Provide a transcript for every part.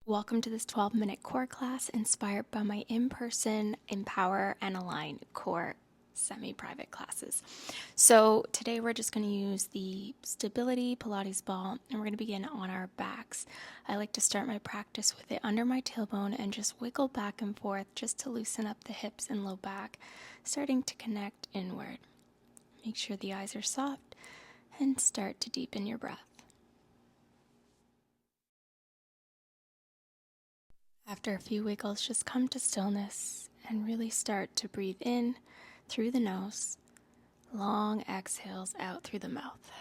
Welcome to this 12-minute core class inspired by my in-person Empower and Align core semi-private classes. So today we're just going to use the stability Pilates ball and we're going to begin on our backs. I like to start my practice with it under my tailbone and just wiggle back and forth just to loosen up the hips and low back, starting to connect inward. Make sure the eyes are soft and start to deepen your breath. After a few wiggles, just come to stillness and really start to breathe in through the nose, long exhales out through the mouth.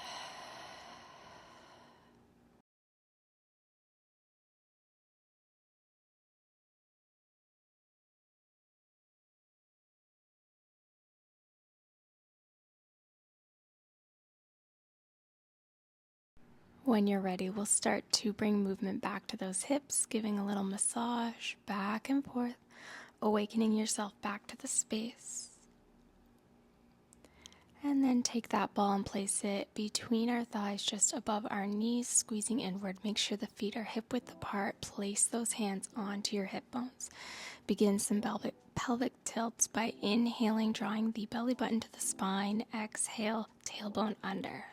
When you're ready, we'll start to bring movement back to those hips, giving a little massage back and forth, awakening yourself back to the space. And then take that ball and place it between our thighs, just above our knees, squeezing inward. Make sure the feet are hip-width apart. Place those hands onto your hip bones. Begin some pelvic tilts by inhaling, drawing the belly button to the spine. Exhale, tailbone under.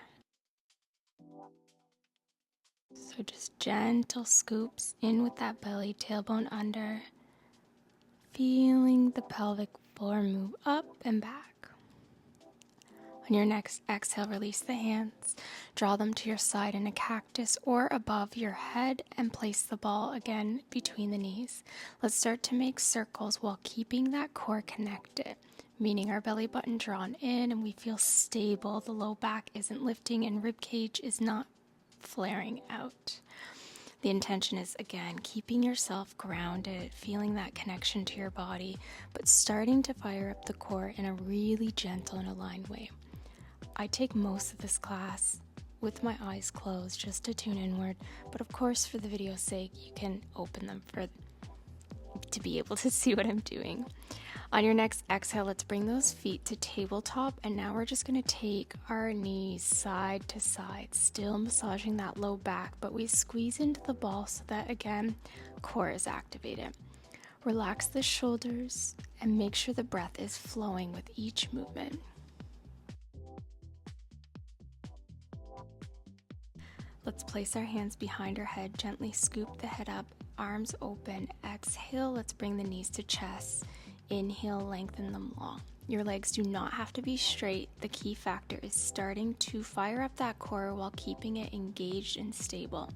So just gentle scoops in with that belly, tailbone under. Feeling the pelvic floor move up and back. On your next exhale, release the hands. Draw them to your side in a cactus or above your head and place the ball again between the knees. Let's start to make circles while keeping that core connected, meaning our belly button drawn in and we feel stable. The low back isn't lifting and rib cage is not flaring out. The intention is, again, keeping yourself grounded, feeling that connection to your body, but starting to fire up the core in a really gentle and aligned way. I take most of this class with my eyes closed just to tune inward, but of course for the video's sake you can open them to be able to see what I'm doing. On your next exhale, let's bring those feet to tabletop, and now we're just going to take our knees side to side, still massaging that low back, but we squeeze into the ball so that, again, core is activated. Relax the shoulders and make sure the breath is flowing with each movement. Let's place our hands behind our head, gently scoop the head up, arms open. Exhale, let's bring the knees to chest. Inhale, lengthen them long. Your legs do not have to be straight. The key factor is starting to fire up that core while keeping it engaged and stable.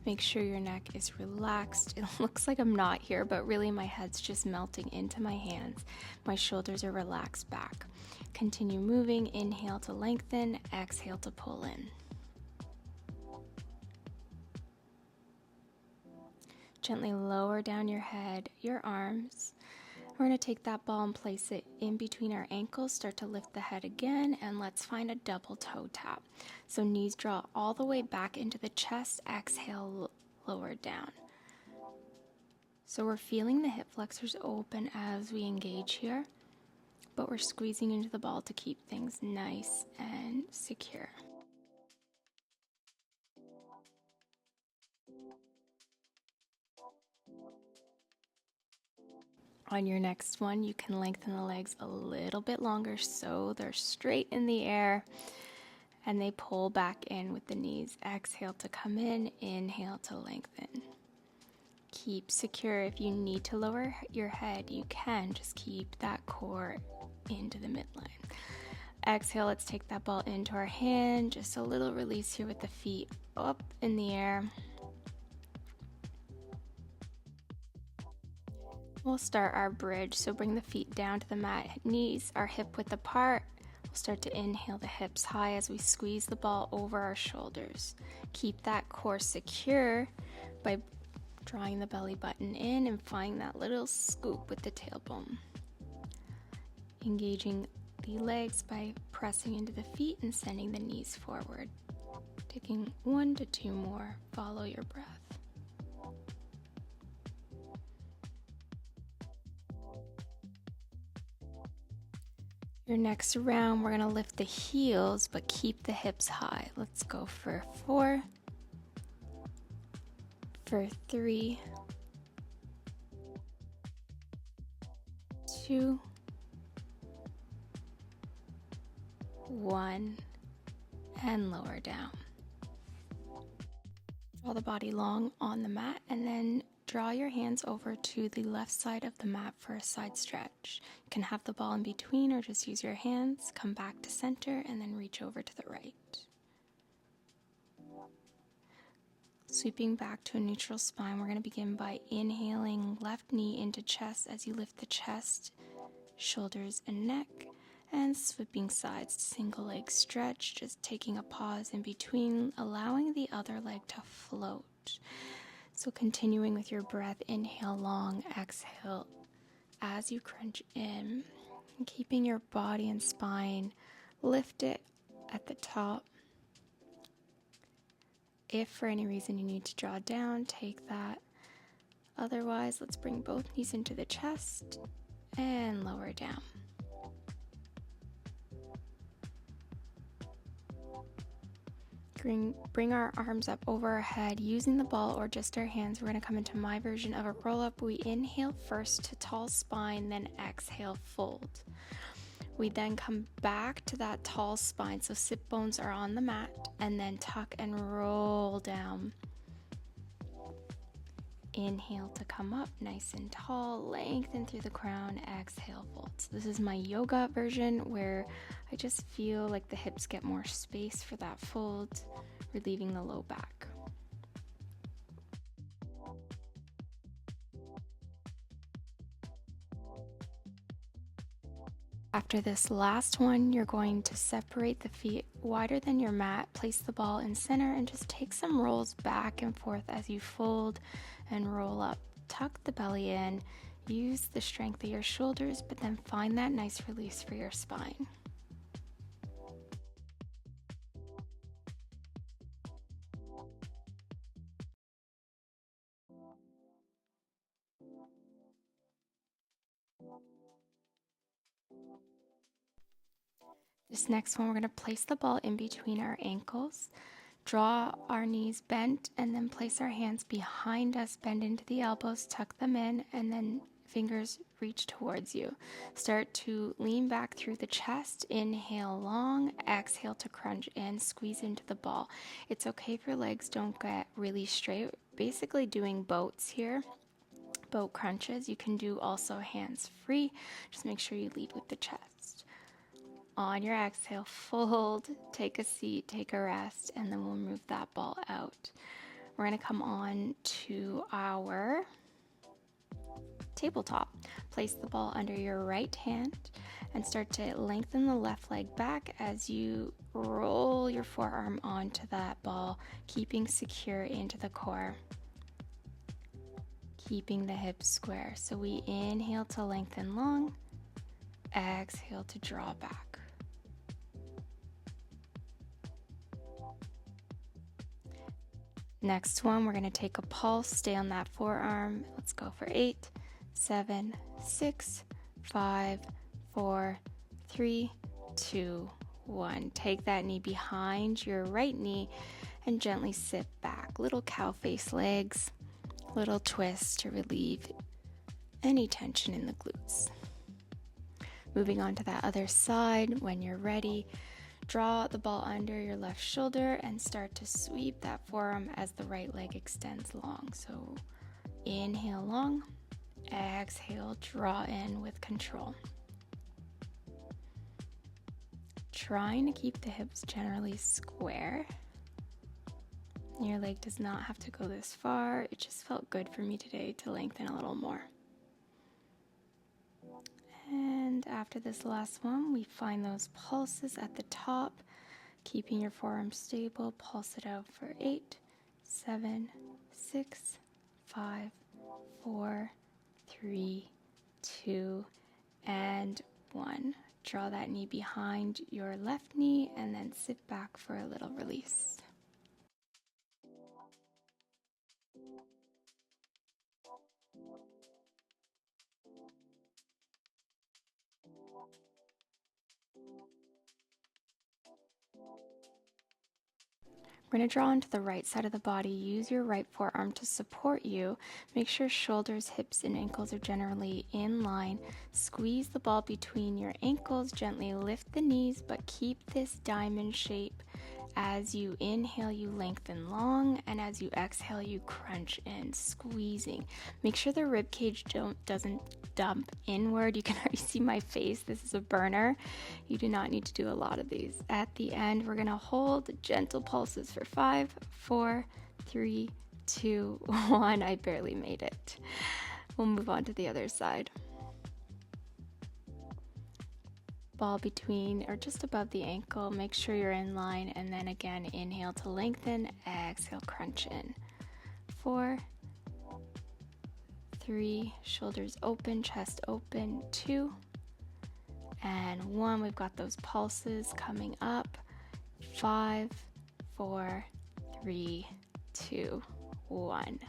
Make sure your neck is relaxed. It looks like I'm not here, but really my head's just melting into my hands. My shoulders are relaxed back. Continue moving. Inhale to lengthen, exhale to pull in. Gently lower down your head, your arms. We're going to take that ball and place it in between our ankles, start to lift the head again, and let's find a double toe tap. So knees draw all the way back into the chest, exhale, lower down. So we're feeling the hip flexors open as we engage here, but we're squeezing into the ball to keep things nice and secure. On your next one, you can lengthen the legs a little bit longer so they're straight in the air and they pull back in with the knees. Exhale to come in, inhale to lengthen. Keep secure. If you need to lower your head, you can. Just keep that core into the midline. Exhale, let's take that ball into our hand. Just a little release here with the feet up in the air. We'll start our bridge, so bring the feet down to the mat, knees are hip width apart. We'll start to inhale the hips high as we squeeze the ball over our shoulders. Keep that core secure by drawing the belly button in and finding that little scoop with the tailbone. Engaging the legs by pressing into the feet and sending the knees forward. Taking 1 to 2 more, follow your breath. Your next round, we're going to lift the heels, but keep the hips high. Let's go for 4, for 3, 2, 1, and lower down. Draw the body long on the mat and then draw your hands over to the left side of the mat for a side stretch. You can have the ball in between or just use your hands. Come back to center and then reach over to the right. Sweeping back to a neutral spine, we're going to begin by inhaling left knee into chest as you lift the chest, shoulders, and neck, and sweeping sides to single leg stretch, just taking a pause in between, allowing the other leg to float. So continuing with your breath, inhale long, exhale as you crunch in, and keeping your body and spine lifted at the top. If for any reason you need to draw down, take that. Otherwise, let's bring both knees into the chest and lower down. Bring our arms up over our head using the ball or just our hands. We're going to come into my version of a roll-up. We inhale first to tall spine, then exhale, fold. We then come back to that tall spine, so sit bones are on the mat, and then tuck and roll down. Inhale to come up nice and tall, lengthen through the crown, exhale, fold. So this is my yoga version where I just feel like the hips get more space for that fold, relieving the low back. After this last one, you're going to separate the feet wider than your mat, place the ball in center, and just take some rolls back and forth as you fold and roll up. Tuck the belly in, use the strength of your shoulders, but then find that nice release for your spine. This next one, we're going to place the ball in between our ankles, draw our knees bent, and then place our hands behind us, bend into the elbows, tuck them in, and then fingers reach towards you. Start to lean back through the chest, inhale long, exhale to crunch in, squeeze into the ball. It's okay if your legs don't get really straight. Basically doing boats here. Boat crunches. You can do also hands free. Just make sure you lead with the chest. On your exhale, fold, take a seat, take a rest, and then we'll move that ball out. We're going to come on to our tabletop. Place the ball under your right hand and start to lengthen the left leg back as you roll your forearm onto that ball, keeping secure into the core. Keeping the hips square. So we inhale to lengthen long, exhale to draw back. Next one, we're going to take a pulse, stay on that forearm. Let's go for 8, 7, 6, 5, 4, 3, 2, 1. Take that knee behind your right knee and gently sit back. Little cow face legs, little twist to relieve any tension in the glutes. Moving on to that other side, when you're ready, draw the ball under your left shoulder and start to sweep that forearm as the right leg extends long. So inhale long, exhale, draw in with control. Trying to keep the hips generally square. Your leg does not have to go this far. It just felt good for me today to lengthen a little more. And after this last one, we find those pulses at the top, keeping your forearm stable. Pulse it out for 8, 7, 6, 5, 4, 3, 2, and 1. Draw that knee behind your left knee and then sit back for a little release. We're going to draw onto the right side of the body. Use your right forearm to support you. Make sure shoulders, hips, and ankles are generally in line. Squeeze the ball between your ankles. Gently lift the knees, but keep this diamond shape. As you inhale, you lengthen long, and as you exhale, you crunch in, squeezing. Make sure the rib cage doesn't dump inward. You can already see my face. This is a burner. You do not need to do a lot of these. At the end, we're going to hold gentle pulses for 5, 4, 3, 2, 1. I barely made it. We'll move on to the other side. Ball between or just above the ankle. Make sure you're in line, and then again, inhale to lengthen, exhale, crunch in. 4, 3, shoulders open, chest open. 2, and 1. We've got those pulses coming up. 5, 4, 3, 2, 1.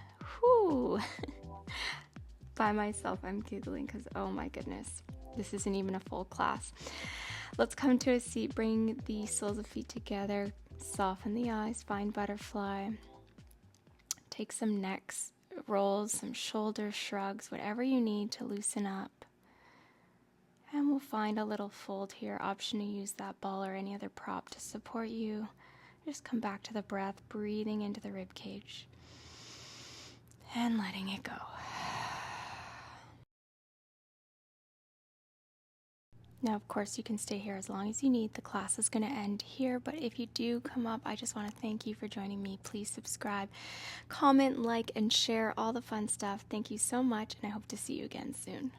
Whoo! By myself, I'm giggling because, oh my goodness, this isn't even a full class. Let's come to a seat. Bring the soles of feet together. Soften the eyes. Find butterfly. Take some neck rolls, some shoulder shrugs, whatever you need to loosen up. And we'll find a little fold here. Option to use that ball or any other prop to support you. Just come back to the breath, breathing into the rib cage and letting it go. Now, of course, you can stay here as long as you need. The class is going to end here, but if you do come up, I just want to thank you for joining me. Please subscribe, comment, like, and share all the fun stuff. Thank you so much, and I hope to see you again soon.